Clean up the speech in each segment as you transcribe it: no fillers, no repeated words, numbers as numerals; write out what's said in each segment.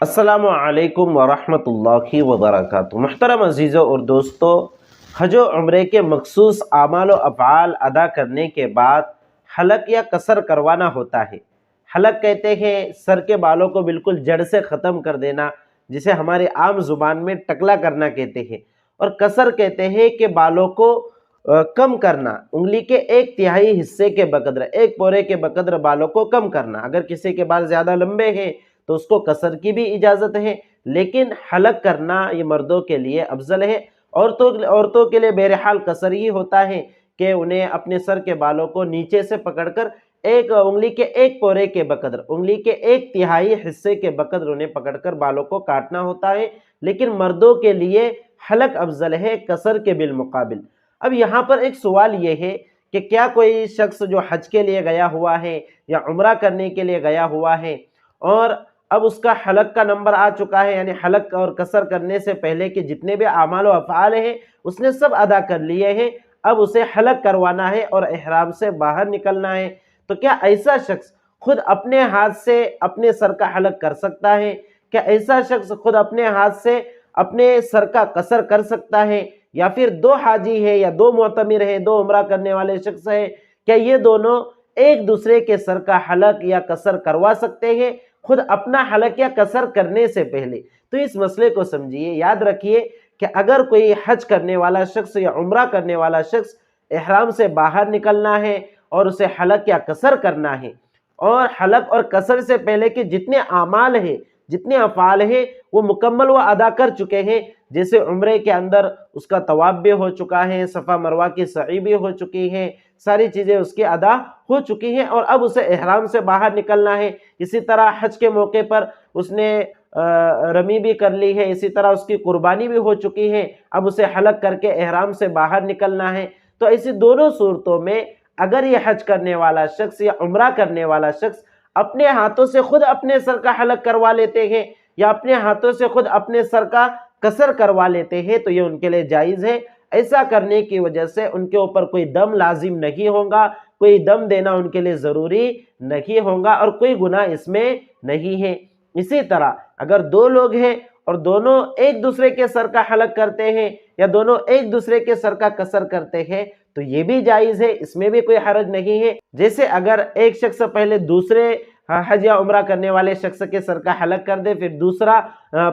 السلام علیکم ورحمۃ اللہ وبرکاتہ۔ محترم عزیزوں اور دوستو، حج و عمرے کے مخصوص اعمال و افعال ادا کرنے کے بعد حلق یا قصر کروانا ہوتا ہے۔ حلق کہتے ہیں سر کے بالوں کو بالکل جڑ سے ختم کر دینا، جسے ہماری عام زبان میں ٹکلا کرنا کہتے ہیں، اور قصر کہتے ہیں کہ بالوں کو کم کرنا، انگلی کے ایک تہائی حصے کے بقدر، ایک پورے کے بقدر بالوں کو کم کرنا۔ اگر کسی کے بال زیادہ لمبے ہیں تو اس کو قصر کی بھی اجازت ہے، لیکن حلق کرنا یہ مردوں کے لیے افضل ہے۔ عورتوں کے لیے بہرحال قصر ہی ہوتا ہے کہ انہیں اپنے سر کے بالوں کو نیچے سے پکڑ کر ایک انگلی کے ایک پورے کے بقدر، انگلی کے ایک تہائی حصے کے بقدر انہیں پکڑ کر بالوں کو کاٹنا ہوتا ہے، لیکن مردوں کے لیے حلق افضل ہے قصر کے بالمقابل۔ اب یہاں پر ایک سوال یہ ہے کہ کیا کوئی شخص جو حج کے لیے گیا ہوا ہے یا عمرہ کرنے کے لیے گیا ہوا ہے اور اب اس کا حلق کا نمبر آ چکا ہے، یعنی حلق اور قصر کرنے سے پہلے کے جتنے بھی اعمال و افعال ہیں اس نے سب ادا کر لیے ہیں، اب اسے حلق کروانا ہے اور احرام سے باہر نکلنا ہے، تو کیا ایسا شخص خود اپنے ہاتھ سے اپنے سر کا حلق کر سکتا ہے؟ کیا ایسا شخص خود اپنے ہاتھ سے اپنے سر کا قصر کر سکتا ہے؟ یا پھر دو حاجی ہے یا دو معتمر ہے، دو عمرہ کرنے والے شخص ہیں، کیا یہ دونوں ایک دوسرے کے سر کا حلق یا قصر کروا سکتے ہیں خود اپنا حلق یا قصر کرنے سے پہلے؟ تو اس مسئلے کو سمجھیے، یاد رکھیے کہ اگر کوئی حج کرنے والا شخص یا عمرہ کرنے والا شخص احرام سے باہر نکلنا ہے اور اسے حلق یا قصر کرنا ہے، اور حلق اور قصر سے پہلے کے جتنے اعمال ہیں، جتنے افعال ہیں وہ مکمل وہ ادا کر چکے ہیں، جیسے عمرے کے اندر اس کا طواف بھی ہو چکا ہے، صفا مروہ کی سعی بھی ہو چکی ہے، ساری چیزیں اس کی ادا ہو چکی ہیں، اور اب اسے احرام سے باہر نکلنا ہے۔ اسی طرح حج کے موقع پر اس نے رمی بھی کر لی ہے، اسی طرح اس کی قربانی بھی ہو چکی ہے، اب اسے حلق کر کے احرام سے باہر نکلنا ہے۔ تو ایسی دونوں صورتوں میں اگر یہ حج کرنے والا شخص یا عمرہ کرنے والا شخص اپنے ہاتھوں سے خود اپنے سر کا حلق کروا لیتے ہیں یا اپنے ہاتھوں سے خود اپنے سر کا قصر کروا لیتے ہیں تو یہ ان کے لیے جائز ہے۔ ایسا کرنے کی وجہ سے ان کے اوپر کوئی دم لازم نہیں ہوگا، کوئی دم دینا ان کے لیے ضروری نہیں ہوگا، اور کوئی گناہ اس میں نہیں ہے۔ اسی طرح اگر دو لوگ ہیں اور دونوں ایک دوسرے کے سر کا حلق کرتے ہیں یا دونوں ایک دوسرے کے سر کا قصر کرتے ہیں تو یہ بھی جائز ہے، اس میں بھی کوئی حرج نہیں ہے۔ جیسے اگر ایک شخص پہلے دوسرے حج یا عمرہ کرنے والے شخص کے سر کا حلق کر دے، پھر دوسرا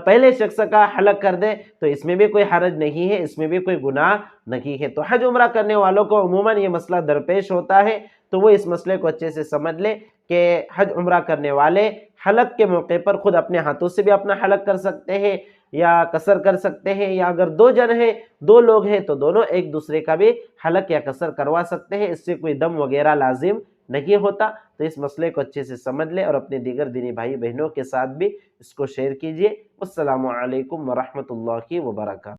پہلے شخص کا حلق کر دے تو اس میں بھی کوئی حرج نہیں ہے، اس میں بھی کوئی گناہ نہیں ہے۔ تو حج عمرہ کرنے والوں کو عموماً یہ مسئلہ درپیش ہوتا ہے، تو وہ اس مسئلے کو اچھے سے سمجھ لے کہ حج عمرہ کرنے والے حلق کے موقع پر خود اپنے ہاتھوں سے بھی اپنا حلق کر سکتے ہیں یا قصر کر سکتے ہیں، یا اگر دو جن ہیں، دو لوگ ہیں تو دونوں ایک دوسرے کا بھی حلق یا قصر کروا سکتے ہیں، اس سے کوئی دم وغیرہ لازم نہیں ہوتا۔ تو اس مسئلے کو اچھے سے سمجھ لے اور اپنے دیگر دینی بھائی بہنوں کے ساتھ بھی اس کو شیئر کیجئے۔ السلام علیکم ورحمۃ اللہ وبرکاتہ۔